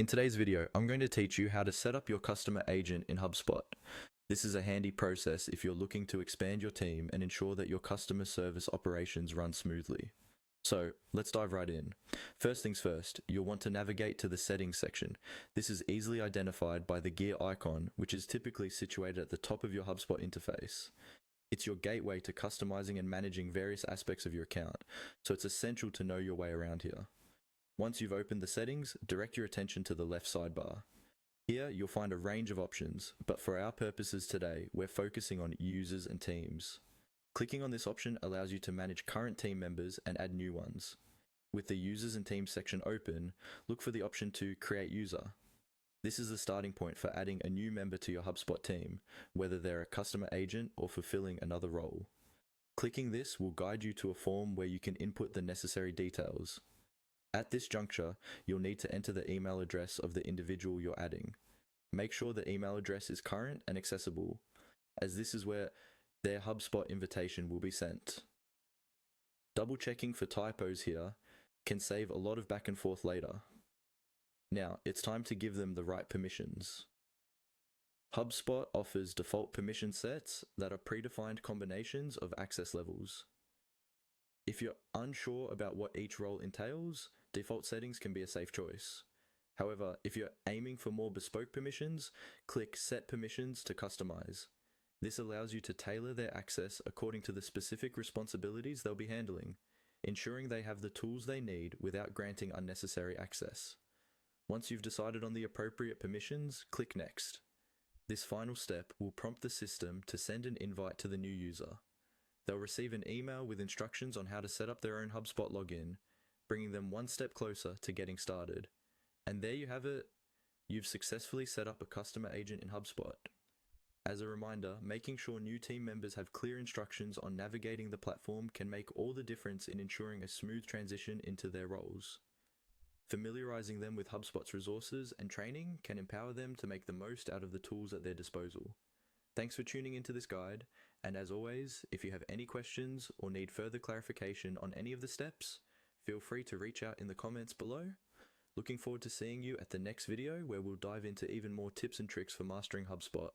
In today's video, I'm going to teach you how to set up your customer agent in HubSpot. This is a handy process if you're looking to expand your team and ensure that your customer service operations run smoothly. So let's dive right in. First things first, you'll want to navigate to the settings section. This is easily identified by the gear icon, which is typically situated at the top of your HubSpot interface. It's your gateway to customizing and managing various aspects of your account, so it's essential to know your way around here. Once you've opened the settings, direct your attention to the left sidebar. Here, you'll find a range of options, but for our purposes today, we're focusing on users and teams. Clicking on this option allows you to manage current team members and add new ones. With the users and teams section open, look for the option to create user. This is the starting point for adding a new member to your HubSpot team, whether they're a customer agent or fulfilling another role. Clicking this will guide you to a form where you can input the necessary details. At this juncture, you'll need to enter the email address of the individual you're adding. Make sure the email address is current and accessible, as this is where their HubSpot invitation will be sent. Double checking for typos here can save a lot of back and forth later. Now, it's time to give them the right permissions. HubSpot offers default permission sets that are predefined combinations of access levels. If you're unsure about what each role entails, default settings can be a safe choice. However, if you're aiming for more bespoke permissions, click Set Permissions to customize. This allows you to tailor their access according to the specific responsibilities they'll be handling, ensuring they have the tools they need without granting unnecessary access. Once you've decided on the appropriate permissions, click Next. This final step will prompt the system to send an invite to the new user. They'll receive an email with instructions on how to set up their own HubSpot login, bringing them one step closer to getting started. And there you have it. You've successfully set up a customer agent in HubSpot. As a reminder, making sure new team members have clear instructions on navigating the platform can make all the difference in ensuring a smooth transition into their roles. Familiarizing them with HubSpot's resources and training can empower them to make the most out of the tools at their disposal. Thanks for tuning into this guide, and as always, if you have any questions or need further clarification on any of the steps, feel free to reach out in the comments below. Looking forward to seeing you at the next video where we'll dive into even more tips and tricks for mastering HubSpot.